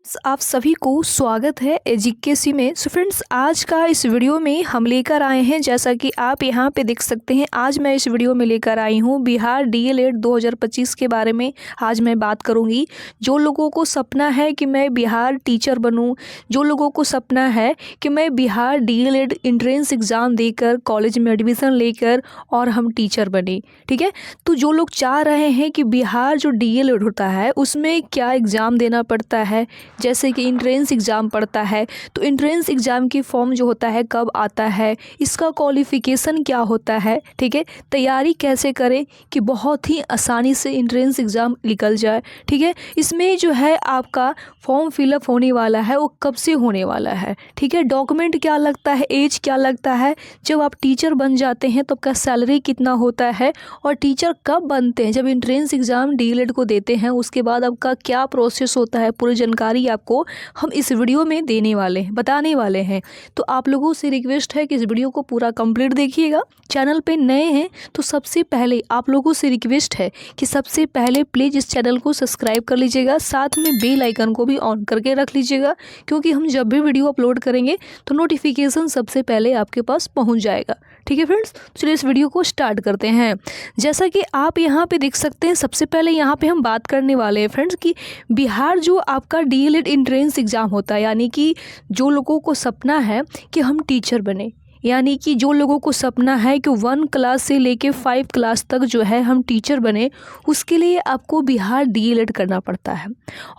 आप सभी को स्वागत है एजीकेसी में। सो फ्रेंड्स, आज का इस वीडियो में हम लेकर आए हैं, जैसा कि आप यहां पे देख सकते हैं, आज मैं इस वीडियो में लेकर आई हूं बिहार डीएलएड 2025 के बारे में। आज मैं बात करूंगी जो लोगों को सपना है कि मैं बिहार टीचर बनूं, जो लोगों को सपना है कि मैं बिहार डीएलएड एंट्रेंस एग्ज़ाम देकर कॉलेज में एडमिशन लेकर और हम टीचर बने। ठीक है, तो जो लोग चाह रहे हैं कि बिहार जो डीएलएड होता है उसमें क्या एग्ज़ाम देना पड़ता है, जैसे कि इंट्रेंस एग्ज़ाम पड़ता है, तो इंट्रेंस एग्ज़ाम की फॉर्म जो होता है कब आता है, इसका क्वालिफ़िकेशन क्या होता है, ठीक है, तैयारी कैसे करें कि बहुत ही आसानी से इंट्रेंस एग्ज़ाम निकल जाए। ठीक है, इसमें जो है आपका फॉर्म फिलअप होने वाला है वो कब से होने वाला है, ठीक है, डॉक्यूमेंट क्या लगता है, एज क्या लगता है, जब आप टीचर बन जाते हैं तो आपका सैलरी कितना होता है, और टीचर कब बनते हैं, जब इंट्रेंस एग्ज़ाम डीएलएड को देते हैं उसके बाद आपका क्या प्रोसेस होता है, पूरी जानकारी आपको हम इस वीडियो में देने वाले हैं, बताने वाले हैं। तो आप लोगों से रिक्वेस्ट है कि इस वीडियो को पूरा कंप्लीट देखिएगा। चैनल पे नए हैं तो सबसे पहले आप लोगों से रिक्वेस्ट है कि सबसे पहले प्लीज़ इस चैनल को सब्सक्राइब कर लीजिएगा, साथ में बेल आइकन को भी ऑन करके रख लीजिएगा, क्योंकि हम जब भी वीडियो अपलोड करेंगे तो नोटिफिकेशन सबसे पहले आपके पास पहुँच जाएगा। ठीक है फ्रेंड्स, चलिए इस वीडियो को स्टार्ट करते हैं। जैसा कि आप यहाँ पे देख सकते हैं, सबसे पहले यहाँ पे हम बात करने वाले हैं फ्रेंड्स कि बिहार जो आपका डीएलएड एंट्रेंस एग्ज़ाम होता है, यानी कि जो लोगों को सपना है कि हम टीचर बने, यानी कि जो लोगों को सपना है कि 1 क्लास से लेके 5 क्लास तक जो है हम टीचर बने, उसके लिए आपको बिहार डीएलएड करना पड़ता है।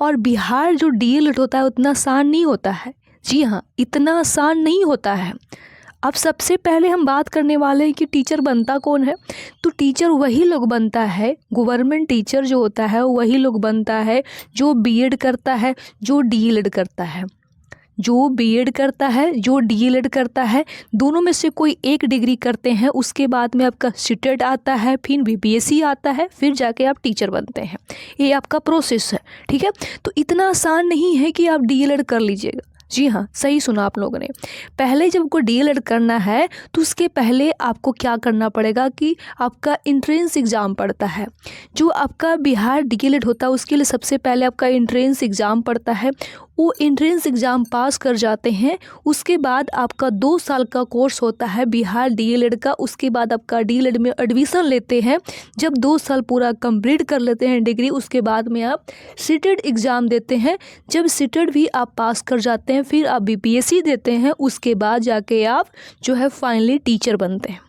और बिहार जो डीएलएड होता है उतना आसान नहीं होता है। जी हाँ, इतना आसान नहीं होता है। अब सबसे पहले हम बात करने वाले हैं कि टीचर बनता कौन है। तो टीचर वही लोग बनता है, गवर्नमेंट टीचर जो होता है वही लोग बनता है जो बीएड करता है, जो डीएलएड करता है, जो बीएड करता है, जो डीएलएड करता है, दोनों में से कोई एक डिग्री करते हैं। उसके बाद में आपका सीटेट आता है, फिर बीपीएससी आता है, फिर जाके आप टीचर बनते हैं। ये आपका प्रोसेस है। ठीक है, तो इतना आसान नहीं है कि आप डीएलएड कर लीजिएगा। जी हाँ, सही सुना आप लोगों ने। पहले जब आपको डीएलएड करना है तो उसके पहले आपको क्या करना पड़ेगा कि आपका एंट्रेंस एग्ज़ाम पड़ता है। जो आपका बिहार डीएलएड होता है उसके लिए सबसे पहले आपका एंट्रेंस एग्ज़ाम पड़ता है। वो एंट्रेंस एग्ज़ाम पास कर जाते हैं, उसके बाद आपका 2 साल का कोर्स होता है बिहार डीएलएड का। उसके बाद आपका डीएलएड में एडमिशन लेते हैं। जब 2 साल पूरा कंप्लीट कर लेते हैं डिग्री, उसके बाद में आप सीटेट एग्ज़ाम देते हैं। जब सीटेट भी आप पास कर जाते हैं फिर आप बीपीएससी देते हैं। उसके बाद जाके आप जो है फाइनली टीचर बनते हैं।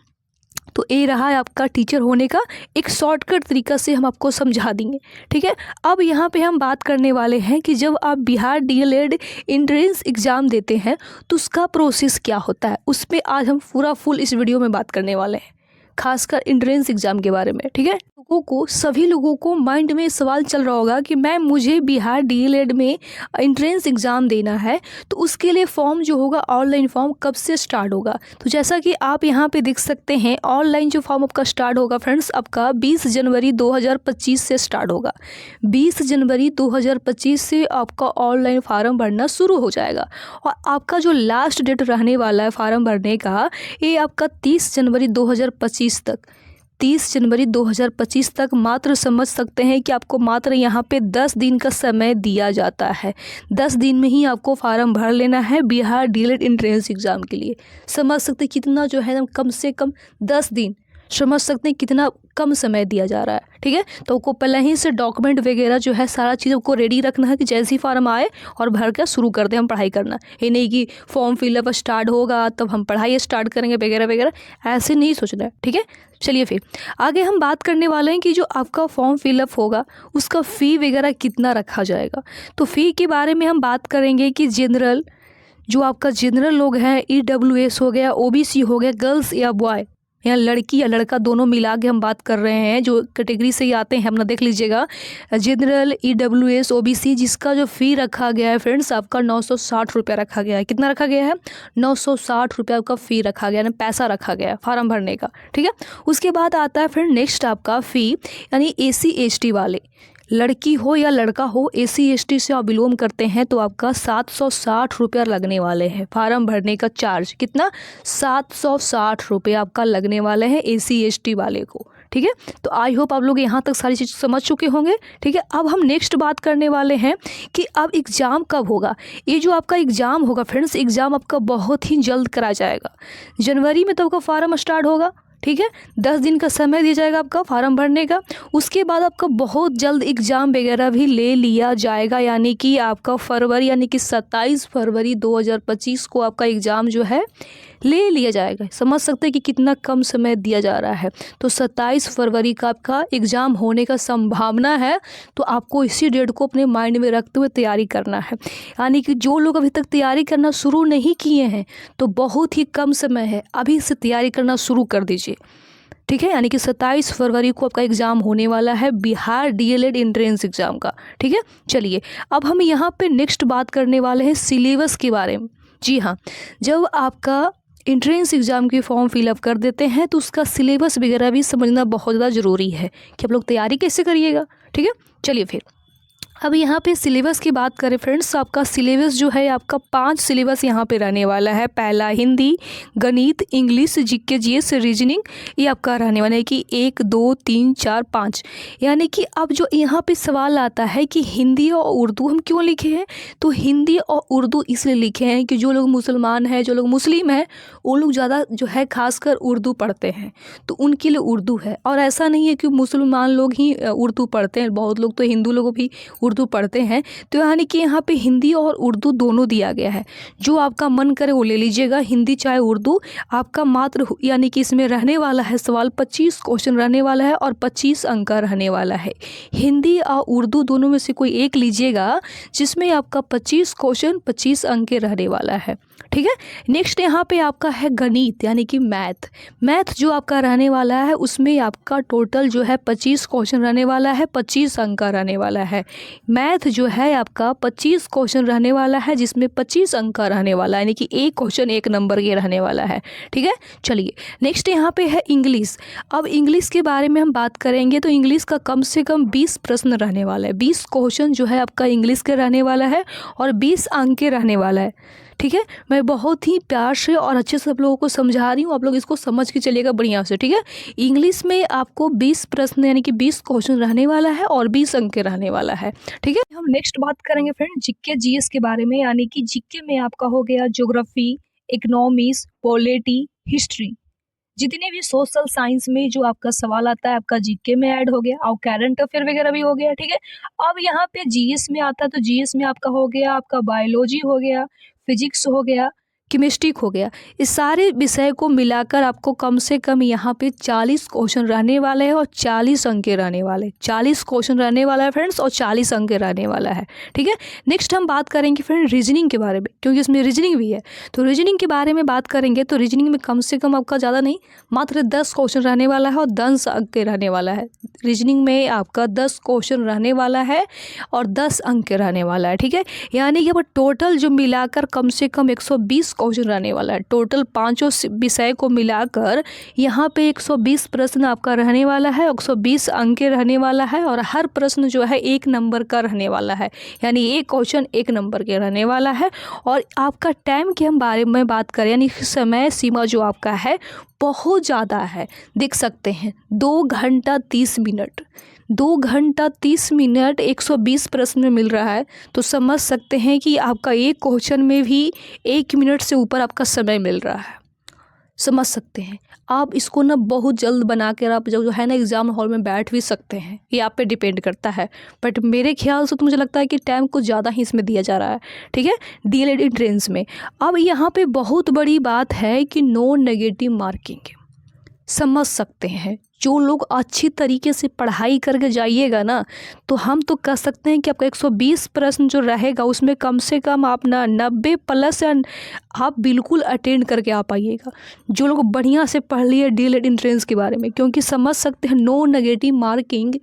तो ये रहा है आपका टीचर होने का एक शॉर्टकट तरीका से हम आपको समझा देंगे। ठीक है, अब यहाँ पे हम बात करने वाले हैं कि जब आप बिहार डीएलएड एंट्रेंस एग्ज़ाम देते हैं तो उसका प्रोसेस क्या होता है, उस पर आज हम पूरा फुल इस वीडियो में बात करने वाले हैं, खासकर एंट्रेंस एग्ज़ाम के बारे में। ठीक है, सभी लोगों को माइंड में सवाल चल रहा होगा कि मुझे बिहार डीएलएड में एंट्रेंस एग्ज़ाम देना है, तो उसके लिए फॉर्म जो होगा ऑनलाइन फॉर्म कब से स्टार्ट होगा। तो जैसा कि आप यहाँ पे देख सकते हैं, ऑनलाइन जो फॉर्म आपका स्टार्ट होगा फ्रेंड्स, आपका 20 जनवरी 2025 से स्टार्ट होगा। 20 जनवरी 2025 से आपका ऑनलाइन फार्म भरना शुरू हो जाएगा, और आपका जो लास्ट डेट रहने वाला है फार्म भरने का, ये आपका 30 जनवरी 2025 तक, 30 जनवरी 2025 तक मात्र समझ सकते हैं कि आपको मात्र यहाँ पे 10 दिन का समय दिया जाता है। 10 दिन में ही आपको फार्म भर लेना है बिहार डीएलएड एंट्रेंस एग्ज़ाम के लिए। समझ सकते कितना जो है कम से कम 10 दिन, समझ सकते हैं कितना कम समय दिया जा रहा है। ठीक है, तो आपको पहले ही से डॉक्यूमेंट वगैरह जो है सारा चीज़ आपको रेडी रखना है कि जैसे ही फार्म आए और भर कर शुरू कर दें हम पढ़ाई करना। ये नहीं कि फॉर्म फिलअप स्टार्ट होगा तब हम पढ़ाई स्टार्ट करेंगे वगैरह वगैरह, ऐसे नहीं सोचना है। ठीक है, चलिए फिर आगे हम बात करने वाले हैं कि जो आपका फॉर्म फिलअप होगा उसका फ़ी वगैरह कितना रखा जाएगा। तो फ़ी के बारे में हम बात करेंगे कि जनरल, जो आपका जनरल लोग हैं, ईडब्ल्यूएस हो गया, ओबीसी हो गया, गर्ल्स या बॉय या लड़की या लड़का दोनों मिला के हम बात कर रहे हैं, जो कैटेगरी से ही आते हैं अपना देख लीजिएगा, जनरल, ईडब्ल्यूएस, ओबीसी, जिसका जो फ़ी रखा गया है फ्रेंड्स आपका 960 रुपया रखा गया है। कितना रखा गया है? 960 रुपया आपका फ़ी रखा गया है, पैसा रखा गया है फार्म भरने का। ठीक है, उसके बाद आता है फिर नेक्स्ट आपका फ़ी, यानी एसी एसटी वाले, लड़की हो या लड़का हो, एसी एसटी से आप बिलोंग करते हैं तो आपका 760 रुपया लगने वाले हैं फार्म भरने का चार्ज। कितना? 760 रुपये आपका लगने वाले हैं एसी एसटी वाले को। ठीक है। तो आई होप आप लोग यहाँ तक सारी चीज़ समझ चुके होंगे, ठीक है। अब हम नेक्स्ट बात करने वाले हैं कि अब एग्ज़ाम कब होगा। ये जो आपका एग्ज़ाम होगा फ्रेंड्स, एग्ज़ाम आपका बहुत ही जल्द करा जाएगा। जनवरी में तो आपका फार्म स्टार्ट होगा, ठीक है। 10 दिन का समय दिया जाएगा आपका फार्म भरने का। उसके बाद आपका बहुत जल्द एग्ज़ाम वगैरह भी ले लिया जाएगा, यानी कि आपका फरवरी यानी कि 27 फरवरी 2025 को आपका एग्ज़ाम जो है ले लिया जाएगा। समझ सकते हैं कि कितना कम समय दिया जा रहा है। तो 27 फरवरी का आपका एग्ज़ाम होने का संभावना है। तो आपको इसी डेट को अपने माइंड में रखते हुए तैयारी करना है। यानी कि जो लोग अभी तक तैयारी करना शुरू नहीं किए हैं तो बहुत ही कम समय है, अभी से तैयारी करना शुरू कर दीजिए, ठीक है। यानी कि 27 फरवरी को आपका एग्ज़ाम होने वाला है बिहार डीएलएड एंट्रेंस एग्ज़ाम का, ठीक है। चलिए अब हम यहाँ पे नेक्स्ट बात करने वाले हैं सिलेबस के बारे में। जी हाँ, जब आपका एंट्रेंस एग्ज़ाम की फॉर्म फिलअप कर देते हैं तो उसका सिलेबस वगैरह भी समझना बहुत ज़्यादा ज़रूरी है कि आप लोग तैयारी कैसे करिएगा, ठीक है। चलिए फिर अब यहाँ पे सिलेबस की बात करें फ्रेंड्स, आपका सिलेबस जो है आपका 5 सिलेबस यहाँ पे रहने वाला है। पहला हिंदी, गणित, इंग्लिश, जीके, जीएस, रीजनिंग, ये आपका रहने वाला है कि 1 2 3 4 5। यानी कि अब जो यहाँ पे सवाल आता है कि हिंदी और उर्दू हम क्यों लिखे हैं, तो हिंदी और उर्दू इसलिए लिखे हैं कि जो लोग मुसलमान हैं, जो लोग मुस्लिम हैं, वो लोग ज़्यादा जो है खासकर उर्दू पढ़ते हैं, तो उनके लिए उर्दू है। और ऐसा नहीं है कि मुसलमान लोग ही उर्दू पढ़ते हैं, बहुत लोग तो हिंदू लोग भी उर्दू पढ़ते हैं। तो यानी कि यहाँ पे हिंदी और उर्दू दोनों दिया गया है, जो आपका मन करे वो ले लीजिएगा, हिंदी चाहे उर्दू। आपका मात्र यानी कि इसमें रहने वाला है सवाल 25 क्वेश्चन रहने वाला है और 25 अंक का रहने वाला है। हिंदी और उर्दू दोनों में से कोई एक लीजिएगा जिसमें आपका 25 क्वेश्चन 25 अंक के रहने वाला है, ठीक है। नेक्स्ट यहाँ पे आपका है गणित यानी कि मैथ जो आपका रहने वाला है उसमें आपका टोटल जो है 25 क्वेश्चन रहने वाला है, 25 अंक का रहने वाला है। मैथ जो है आपका 25 क्वेश्चन रहने वाला है जिसमें 25 अंक का रहने वाला है, यानी कि एक क्वेश्चन 1 नंबर के रहने वाला है, ठीक है। चलिए नेक्स्ट यहाँ पे है इंग्लिश। अब इंग्लिश के बारे में हम बात करेंगे तो इंग्लिश का कम से कम 20 प्रश्न रहने वाला है, 20 क्वेश्चन जो है आपका इंग्लिश के रहने वाला है और 20 अंक के रहने वाला है, ठीक है। मैं बहुत ही प्यार से और अच्छे से आप लोगों को समझा रही हूँ, आप लोग इसको समझ के चलिएगा बढ़िया से, ठीक है। इंग्लिश में आपको 20 प्रश्न यानी कि 20 क्वेश्चन रहने वाला है और 20 अंक के रहने वाला है, ठीक है। हम नेक्स्ट बात करेंगे फ्रेंड जीके जीएस के बारे में, यानी कि जीके में आपका हो गया ज्योग्राफी, इकोनॉमिक्स, पॉलिटी, हिस्ट्री, जितने भी सोशल साइंस में जो आपका सवाल आता है आपका जीके में ऐड हो गया और करंट अफेयर वगैरह भी हो गया, ठीक है। अब यहाँ पे जीएस में आता है तो जीएस में आपका हो गया आपका बायोलॉजी हो गया, फिजिक्स हो गया, केमिस्ट्री हो गया। इस सारे विषय को मिलाकर आपको कम से कम यहाँ पे 40 क्वेश्चन रहने वाले हैं और 40 अंक के रहने वाले, 40 क्वेश्चन रहने वाला है फ्रेंड्स और 40 अंक के रहने वाला है, ठीक है। नेक्स्ट हम बात करेंगे फ्रेंड रीजनिंग के बारे में, क्योंकि इसमें रीजनिंग भी है। तो रीजनिंग के बारे में बात करेंगे तो रीजनिंग में कम से कम आपका ज़्यादा नहीं, मात्र 10 क्वेश्चन रहने वाला है और 10 अंक के रहने वाला है। रीजनिंग में आपका 10 क्वेश्चन रहने वाला है और 10 अंक के रहने वाला है, ठीक है। यानी कि अब टोटल जो मिलाकर कम से कम 120 क्वेश्चन रहने वाला है। टोटल 5 विषय को मिलाकर यहाँ पे 120 प्रश्न आपका रहने वाला है, 120 अंक के रहने वाला है और हर प्रश्न जो है 1 नंबर का रहने वाला है, यानी एक क्वेश्चन 1 नंबर के रहने वाला है। और आपका टाइम के हम बारे में बात करें यानी समय सीमा जो आपका है बहुत ज़्यादा है, देख सकते हैं 2 घंटा 30 मिनट, 2 घंटा 30 मिनट 120 प्रश्न में मिल रहा है। तो समझ सकते हैं कि आपका एक क्वेश्चन में भी 1 मिनट से ऊपर आपका समय मिल रहा है, समझ सकते हैं। आप इसको ना बहुत जल्द बना कर आप जो है ना एग्ज़ाम हॉल में बैठ भी सकते हैं, ये आप पे डिपेंड करता है। बट मेरे ख्याल से तो मुझे लगता है कि टाइम कुछ ज़्यादा ही इसमें दिया जा रहा है, ठीक है, डीएलएड एंट्रेंस में। अब यहाँ पे बहुत बड़ी बात है कि नो नेगेटिव मार्किंग, समझ सकते हैं। जो लोग अच्छी तरीके से पढ़ाई करके जाइएगा ना तो हम तो कह सकते हैं कि आपका 120 प्रश्न जो रहेगा उसमें कम से कम आप ना 90 प्लस आप बिल्कुल अटेंड करके आ पाइएगा। जो लोग बढ़िया से पढ़ लिए डीएलएड एंट्रेंस के बारे में, क्योंकि समझ सकते हैं नो नेगेटिव मार्किंग,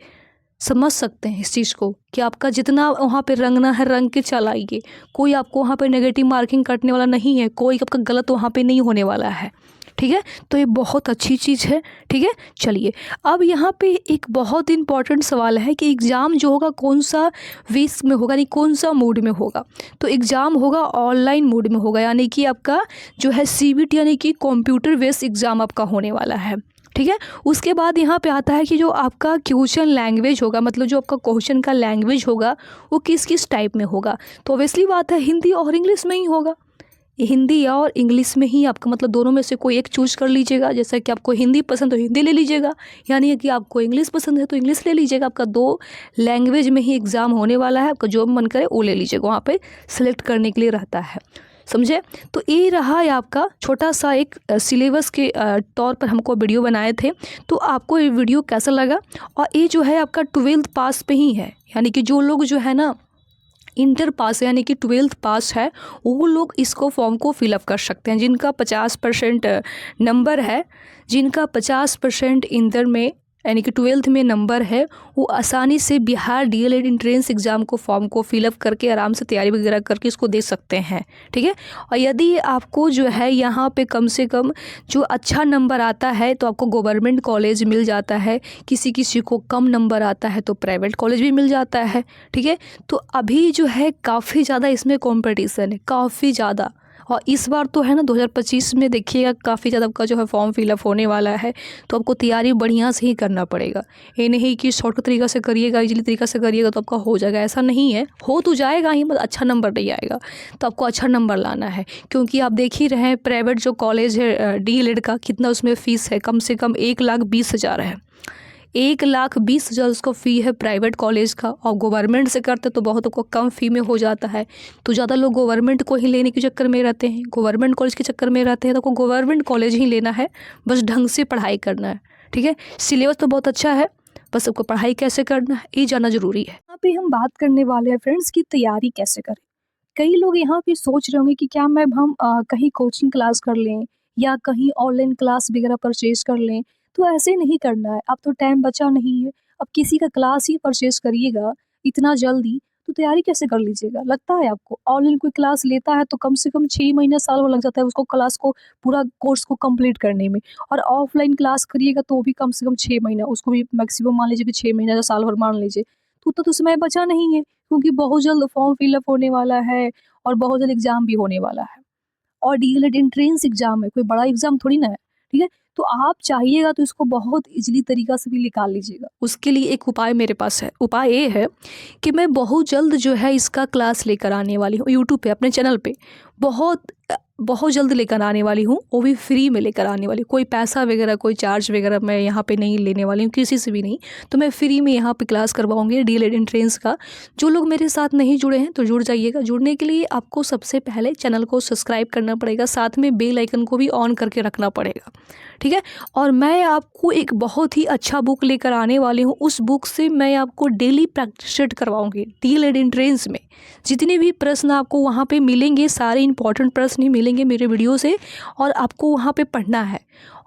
समझ सकते हैं इस चीज़ को कि आपका जितना वहाँ पे रंगना है रंग के चलाइए, कोई आपको वहाँ पे नेगेटिव मार्किंग कटने वाला नहीं है, कोई आपका गलत वहाँ पे नहीं होने वाला है, ठीक है। तो ये बहुत अच्छी चीज़ है, ठीक है। चलिए अब यहाँ पे एक बहुत इंपॉर्टेंट सवाल है कि एग्ज़ाम जो होगा कौन सा वीक में होगा, यानी कौन सा मोड में होगा। तो एग्ज़ाम होगा ऑनलाइन मोड में होगा, यानी कि आपका जो है सीबीटी यानी कि कंप्यूटर बेस्ड एग्ज़ाम आपका होने वाला है। ठीक है। उसके बाद यहाँ पे आता है कि जो आपका क्वेश्चन लैंग्वेज होगा, मतलब जो आपका क्वेश्चन का लैंग्वेज होगा वो किस किस टाइप में होगा। तो ऑब्वियसली बात है हिंदी और इंग्लिश में ही होगा। हिंदी और इंग्लिश में ही आपका मतलब दोनों में से कोई एक चूज कर लीजिएगा। जैसा कि आपको हिंदी पसंद तो हिंदी ले लीजिएगा, यानी कि आपको इंग्लिश पसंद है तो इंग्लिश ले लीजिएगा। आपका 2 लैंग्वेज में ही एग्ज़ाम होने वाला है, आपका जो मन करे वो ले लीजिएगा, वहाँ पे सिलेक्ट करने के लिए रहता है, समझे। तो ये रहा है आपका छोटा सा एक सिलेबस के तौर पर हमको वीडियो बनाए थे। तो आपको ये वीडियो कैसा लगा? और ये जो है आपका 12th पास पे ही है, यानी कि जो लोग जो है ना इंटर पास यानी कि 12th पास है वो लोग इसको फॉर्म को फिलअप कर सकते हैं। जिनका 50% नंबर है, जिनका 50% इंटर में यानी कि 12th में नंबर है, वो आसानी से बिहार डीएलएड एंट्रेंस एग्ज़ाम को फॉर्म को फिलअप करके आराम से तैयारी वगैरह करके इसको दे सकते हैं, ठीक है। और यदि आपको जो है यहाँ पे कम से कम जो अच्छा नंबर आता है तो आपको गवर्नमेंट कॉलेज मिल जाता है, किसी किसी को कम नंबर आता है तो प्राइवेट कॉलेज भी मिल जाता है, ठीक है। तो अभी जो है काफ़ी ज़्यादा इसमें कॉम्पिटिशन है, काफ़ी ज़्यादा। और इस बार तो है ना 2025 में देखिएगा काफ़ी ज़्यादा आपका जो है फॉर्म फिलअप होने वाला है। तो आपको तैयारी बढ़िया से ही करना पड़ेगा। ये नहीं कि शॉर्ट तरीक़ा से करिएगा, इजीली तरीक़ा से करिएगा तो आपका हो जाएगा, ऐसा नहीं है। हो तो जाएगा ही, मतलब अच्छा नंबर नहीं आएगा। तो आपको अच्छा नंबर लाना है, क्योंकि आप देख ही रहे हैं प्राइवेट जो कॉलेज है डीएलएड का कितना उसमें फ़ीस है, कम से कम 1,20,000 है। 1,20,000 उसका फ़ी है प्राइवेट कॉलेज का। और गवर्नमेंट से करते तो बहुत को कम फ़ी में हो जाता है। तो ज़्यादा लोग गवर्नमेंट को ही लेने के चक्कर में रहते हैं, गवर्नमेंट कॉलेज के चक्कर में रहते हैं। तो आपको गवर्नमेंट कॉलेज ही लेना है, बस ढंग से पढ़ाई करना है, ठीक है। सिलेबस तो बहुत अच्छा है, बस आपको पढ़ाई कैसे करना है ये जानना ज़रूरी है। यहाँ पे हम बात करने वाले हैं फ्रेंड्स की तैयारी कैसे करें। कई लोग यहाँ पे सोच रहे होंगे कि क्या हम कहीं कोचिंग क्लास कर लें या कहीं ऑनलाइन क्लास वगैरह परचेज कर लें। तो ऐसे नहीं करना है, अब तो टाइम बचा नहीं है। अब किसी का क्लास ही परचेज करिएगा इतना जल्दी तो तैयारी कैसे कर लीजिएगा? लगता है आपको ऑनलाइन कोई क्लास लेता है तो कम से कम 6 महीने साल भर लग जाता है उसको क्लास को पूरा कोर्स को कंप्लीट करने में। और ऑफलाइन क्लास करिएगा तो भी कम से कम 6 महीना, उसको भी मैक्सिमम मान लीजिए कि 6 महीना या साल भर मान लीजिए। तो उतना तो समय बचा नहीं है, क्योंकि बहुत जल्द फॉर्म फिलअप होने वाला है और बहुत जल्द एग्ज़ाम भी होने वाला है। और डीएलएड एंट्रेंस एग्ज़ाम है, कोई बड़ा एग्ज़ाम थोड़ी ना है, ठीक है। तो आप चाहिएगा तो इसको बहुत ईज़िली तरीक़ा से भी निकाल लीजिएगा। उसके लिए एक उपाय मेरे पास है। उपाय ये है कि मैं बहुत जल्द जो है इसका क्लास लेकर आने वाली हूँ यूट्यूब पे, अपने चैनल पे बहुत जल्द लेकर आने वाली हूँ। वो भी फ्री में लेकर आने वाली हूँ, कोई पैसा वगैरह कोई चार्ज वगैरह मैं यहाँ पे नहीं लेने वाली हूँ, किसी से भी नहीं। तो मैं फ्री में यहाँ पे क्लास करवाऊँगी डीएलएड एंट्रेंस का। जो लोग मेरे साथ नहीं जुड़े हैं तो जुड़ जाइएगा। जुड़ने के लिए आपको सबसे पहले चैनल को सब्सक्राइब करना पड़ेगा, साथ में बेल आइकन को भी ऑन करके रखना पड़ेगा, ठीक है। और मैं आपको एक बहुत ही अच्छा बुक लेकर आने वाली हूँ। उस बुक से मैं आपको डेली प्रैक्टिस सेट करवाऊँगी। डीएलएड एंट्रेंस में जितने भी प्रश्न आपको वहाँ पे मिलेंगे, सारे इंपॉर्टेंट प्रश्न ही मिलेंगे मेरे वीडियो से, और आपको वहाँ पे पढ़ना है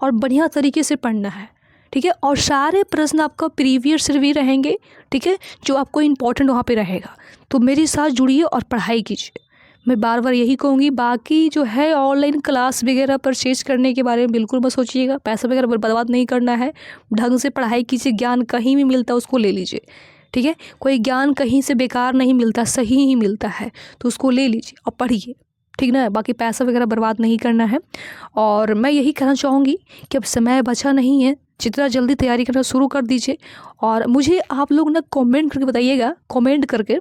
और बढ़िया तरीके से पढ़ना है, ठीक है। और सारे प्रश्न आपका प्रीवियस से भी रहेंगे, ठीक है, जो आपको इम्पोर्टेंट वहाँ पे रहेगा। तो मेरे साथ जुड़िए और पढ़ाई कीजिए। मैं बार बार यही कहूँगी। बाकी जो है ऑनलाइन क्लास वगैरह परचेज करने के बारे में बिल्कुल मत सोचिएगा, पैसा वगैरह बर्बाद नहीं करना है। ढंग से पढ़ाई कीजिए, ज्ञान कहीं भी मिलता है उसको ले लीजिए, ठीक है। कोई ज्ञान कहीं से बेकार नहीं मिलता, सही ही मिलता है, तो उसको ले लीजिए और पढ़िए, ठीक ना। बाकी पैसा वगैरह बर्बाद नहीं करना है। और मैं यही कहना चाहूँगी कि अब समय बचा नहीं है, जितना जल्दी तैयारी करना शुरू कर दीजिए। और मुझे आप लोग ना कमेंट करके बताइएगा, कमेंट करके,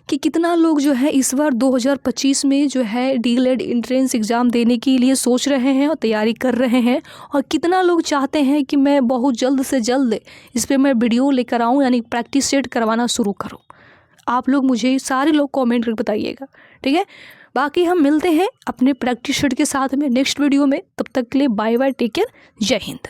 कि कितना लोग जो है इस बार 2025 में जो है डीएलएड एंट्रेंस एग्ज़ाम देने के लिए सोच रहे हैं और तैयारी कर रहे हैं, और कितना लोग चाहते हैं कि मैं बहुत जल्द से जल्द इस पर मैं वीडियो लेकर आऊँ, यानी प्रैक्टिस सेट करवाना शुरू करूँ। आप लोग मुझे सारे लोग कमेंट करके बताइएगा, ठीक है। बाकी हम मिलते हैं अपने प्रैक्टिस सेट के साथ में नेक्स्ट वीडियो में। तब तक के लिए बाय बाय, टेक केयर, जय हिंद।